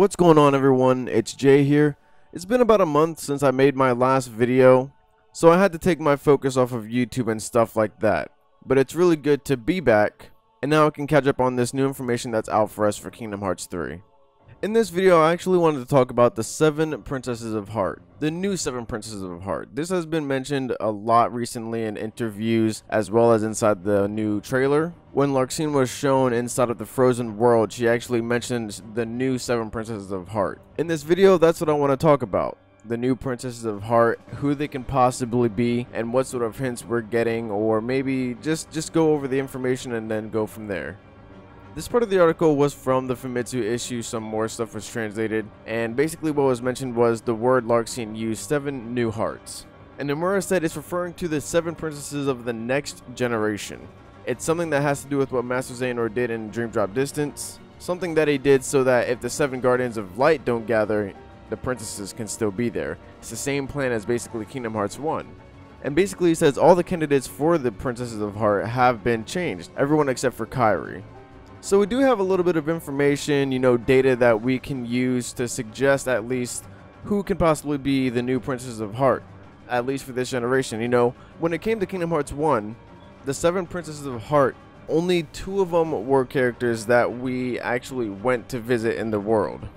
What's going on, everyone? It's Jay here. It's been about a month since I made my last video, so I had to take my focus off of YouTube and stuff like that. But it's really good to be back, and now I can catch up on this new information that's out for us for Kingdom Hearts 3. In this video, I actually wanted to talk about the 7 Princesses of Heart, the new 7 Princesses of Heart. This has been mentioned a lot recently in interviews as well as inside the new trailer. When Larxene was shown inside of the frozen world, she actually mentioned the new 7 Princesses of Heart. In this video, that's what I want to talk about. The new Princesses of Heart, who they can possibly be, and what sort of hints we're getting, or maybe just go over the information and then go from there. This part of the article was from the Famitsu issue. Some more stuff was translated, and basically what was mentioned was the word Larxene used 7 new hearts. And Nomura said it's referring to the 7 princesses of the next generation. It's something that has to do with what Master Xehanort did in Dream Drop Distance. Something that he did so that if the 7 Guardians of Light don't gather, the princesses can still be there. It's the same plan as basically Kingdom Hearts 1. And basically he says all the candidates for the Princesses of Heart have been changed. Everyone except for Kairi. So we do have a little bit of information, data that we can use to suggest at least who can possibly be the new Princesses of Heart, at least for this generation. When it came to Kingdom Hearts 1, the 7 Princesses of Heart, only 2 of them were characters that we actually went to visit in the world.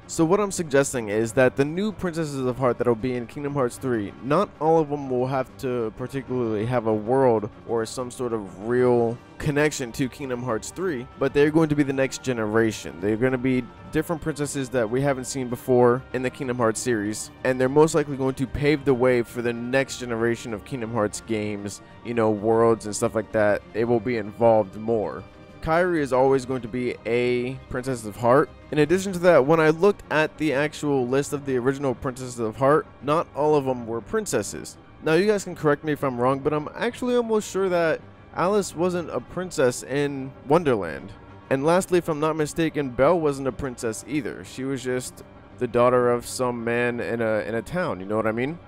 So what I'm suggesting is that the new Princesses of Heart that will be in Kingdom Hearts 3, not all of them will have to particularly have a world or some sort of real connection to Kingdom Hearts 3, but they're going to be the next generation. They're going to be different princesses that we haven't seen before in the Kingdom Hearts series, and they're most likely going to pave the way for the next generation of Kingdom Hearts games, worlds and stuff like that. They will be involved more. Kairi is always going to be a Princess of Heart. In addition to that, when I looked at the actual list of the original Princesses of Heart, not all of them were princesses. Now you guys can correct me if I'm wrong, but I'm actually almost sure that Alice wasn't a princess in Wonderland. And lastly, if I'm not mistaken, Belle wasn't a princess either. She was just the daughter of some man in a town, you know what I mean?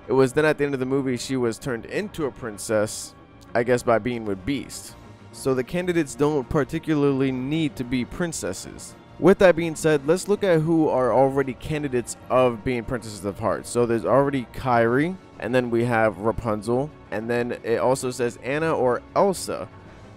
It was then at the end of the movie she was turned into a princess, I guess by being with Beast. So the candidates don't particularly need to be princesses. With that being said, let's look at who are already candidates of being Princesses of Heart. So there's already Kairi, and then we have Rapunzel, and then it also says Anna or Elsa.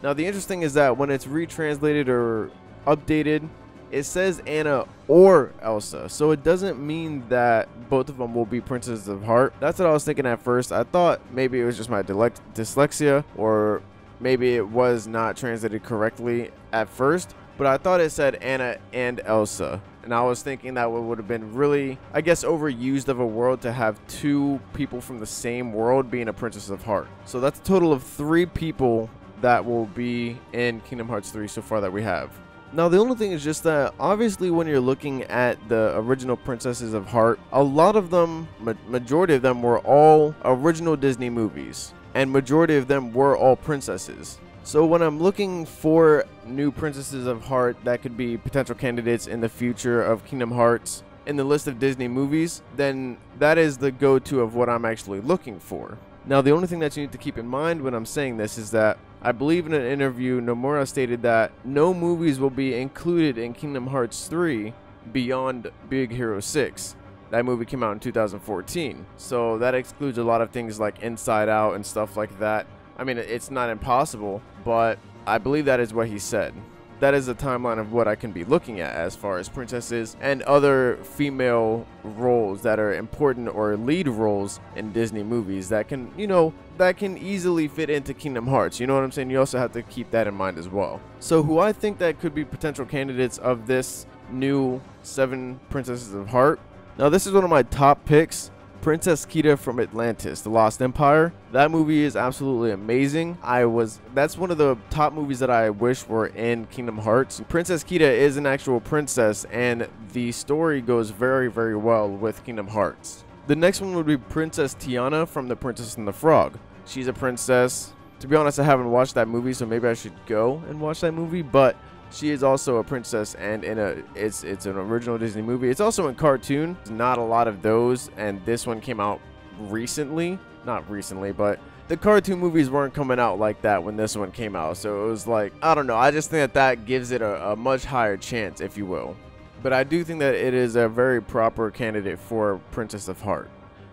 Now the interesting is that when it's retranslated or updated, it says Anna or Elsa. So it doesn't mean that both of them will be Princesses of Heart. That's what I was thinking at first. I thought maybe it was just my dyslexia, or maybe it was not translated correctly at first, but I thought it said Anna and Elsa. And I was thinking that would have been really, I guess, overused of a world to have 2 people from the same world being a Princess of Heart. So that's a total of 3 people that will be in Kingdom Hearts 3 so far that we have. Now the only thing is just that obviously when you're looking at the original Princesses of Heart, a lot of them, majority of them were all original Disney movies. And majority of them were all princesses. So when I'm looking for new Princesses of Heart that could be potential candidates in the future of Kingdom Hearts in the list of Disney movies, then that is the go-to of what I'm actually looking for. Now the only thing that you need to keep in mind when I'm saying this is that I believe in an interview Nomura stated that no movies will be included in Kingdom Hearts 3 beyond Big Hero 6. That movie came out in 2014, so that excludes a lot of things like Inside Out and stuff like that. I mean, it's not impossible, but I believe that is what he said. That is the timeline of what I can be looking at as far as princesses and other female roles that are important or lead roles in Disney movies that can, that can easily fit into Kingdom Hearts. You know what I'm saying? You also have to keep that in mind as well. So who I think that could be potential candidates of this new 7 Princesses of Heart. Now this is one of my top picks, Princess Kida from Atlantis, The Lost Empire. That movie is absolutely amazing. That's one of the top movies that I wish were in Kingdom Hearts. Princess Kida is an actual princess, and the story goes very, very well with Kingdom Hearts. The next one would be Princess Tiana from The Princess and the Frog. She's a princess. To be honest, I haven't watched that movie, so maybe I should go and watch that movie, but she is also a princess, and it's an original Disney movie. It's also in cartoon. Not a lot of those, and this one came out recently. Not recently, but the cartoon movies weren't coming out like that when this one came out. So it was like, I don't know. I just think that gives it a much higher chance, if you will. but I do think that it is a very proper candidate for Princess of Heart.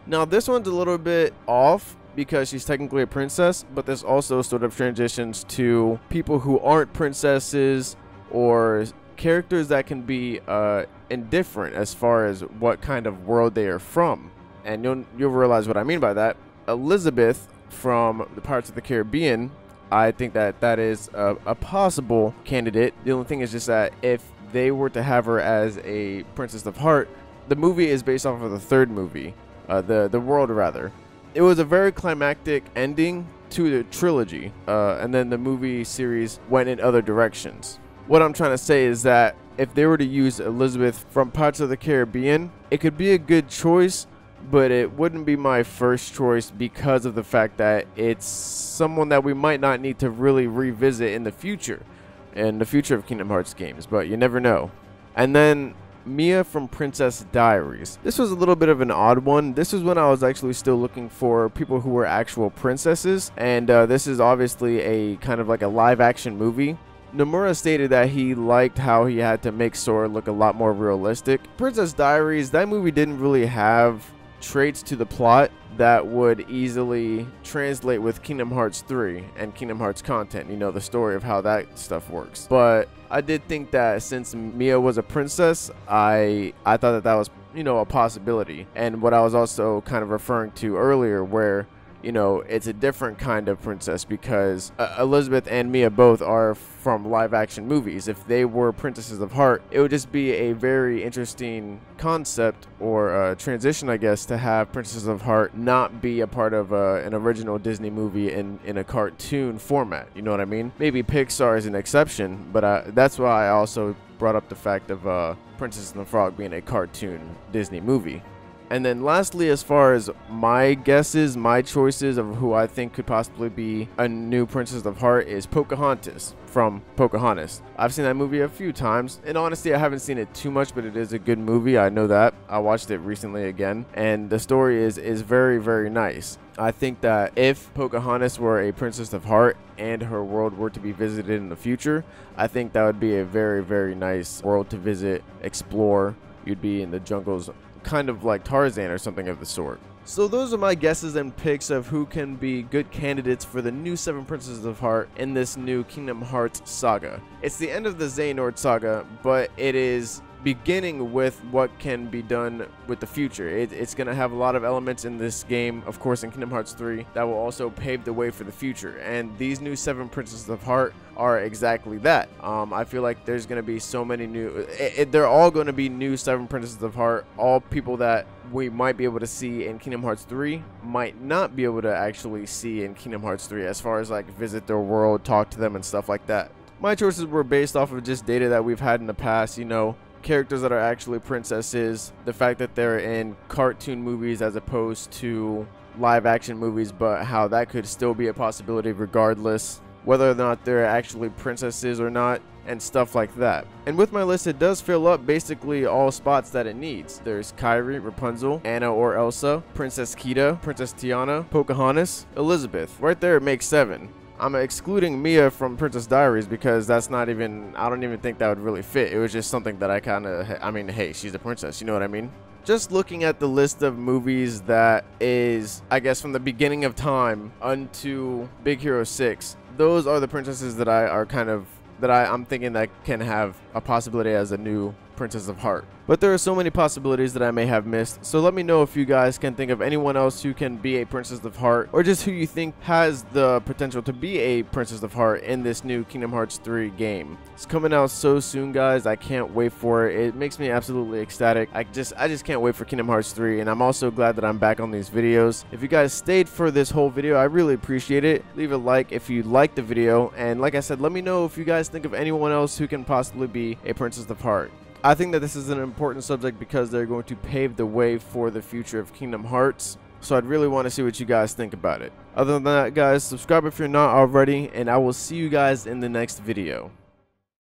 Now this one's a little bit off because she's technically a princess, but this also sort of transitions to people who aren't princesses or characters that can be indifferent as far as what kind of world they are from. And you'll realize what I mean by that. Elizabeth from the Pirates of the Caribbean, I think that is a possible candidate. The only thing is just that if they were to have her as a Princess of Heart, the movie is based off of the third movie, the world rather. It was a very climactic ending to the trilogy, and then the movie series went in other directions. What I'm trying to say is that if they were to use Elizabeth from Pirates of the Caribbean, it could be a good choice, but it wouldn't be my first choice because of the fact that it's someone that we might not need to really revisit in the future of Kingdom Hearts games, but you never know. And then Mia from Princess Diaries. This was a little bit of an odd one. This is when I was actually still looking for people who were actual princesses, and this is obviously a kind of like a live action movie. Nomura stated that he liked how he had to make Sora look a lot more realistic. Princess Diaries, that movie didn't really have traits to the plot that would easily translate with Kingdom Hearts 3 and Kingdom Hearts content, you know, the story of how that stuff works. But I did think that since Mia was a princess, I thought that was, you know, a possibility. And what I was also kind of referring to earlier, where, you know, it's a different kind of princess because Elizabeth and Mia both are from live action movies. If they were Princesses of Heart, it would just be a very interesting concept or transition, I guess, to have Princesses of Heart not be a part of an original Disney movie in a cartoon format. You know what I mean? Maybe Pixar is an exception, but that's why I also brought up the fact of Princess and the Frog being a cartoon Disney movie. And then lastly, as far as my guesses, my choices of who I think could possibly be a new Princess of Heart is Pocahontas from Pocahontas. I've seen that movie a few times, and honestly I haven't seen it too much, but it is a good movie. I know that. I watched it recently again, and the story is very, very nice. I think that if Pocahontas were a Princess of Heart and her world were to be visited in the future, I think that would be a very, very nice world to visit, explore. You'd be in the jungles, kind of like Tarzan or something of the sort. So those are my guesses and picks of who can be good candidates for the new 7 Princesses of Heart in this new Kingdom Hearts saga. It's the end of the Xehanort saga, but it is beginning with what can be done with the future. It's going to have a lot of elements in this game, of course in Kingdom Hearts 3, that will also pave the way for the future, and these new 7 Princesses of Heart are exactly that. I feel like there's going to be so many new, they're all going to be new 7 Princesses of Heart, all people that we might be able to see in Kingdom Hearts 3 might not be able to actually see in Kingdom Hearts 3 as far as like visit their world, talk to them and stuff like that. My choices were based off of just data that we've had in the past, you know, characters that are actually princesses, the fact that they're in cartoon movies as opposed to live action movies, but how that could still be a possibility regardless, whether or not they're actually princesses or not, and stuff like that. And with my list, it does fill up basically all spots that it needs. There's Kairi, Rapunzel, Anna or Elsa, Princess Kida, Princess Tiana, Pocahontas, Elizabeth. Right there it makes 7. I'm excluding Mia from Princess Diaries because that's not even, I don't even think that would really fit. It was just something that I kind of, I mean, hey, she's a princess, you know what I mean? Just looking at the list of movies that is, I guess, from the beginning of time unto Big Hero 6, those are the princesses that I'm thinking that can have a possibility as a new Princess of Heart. But there are so many possibilities that I may have missed, so let me know if you guys can think of anyone else who can be a Princess of Heart, or just who you think has the potential to be a Princess of Heart in this new Kingdom Hearts 3 game. It's coming out so soon, guys. I can't wait for it. It makes me absolutely ecstatic. I just can't wait for Kingdom Hearts 3, and I'm also glad that I'm back on these videos. If you guys stayed for this whole video, I really appreciate it. Leave a like if you liked the video, and like I said, let me know if you guys think of anyone else who can possibly be a Princess of Heart. I think that this is an important subject because they're going to pave the way for the future of Kingdom Hearts. So I'd really want to see what you guys think about it. Other than that, guys, subscribe if you're not already, and I will see you guys in the next video.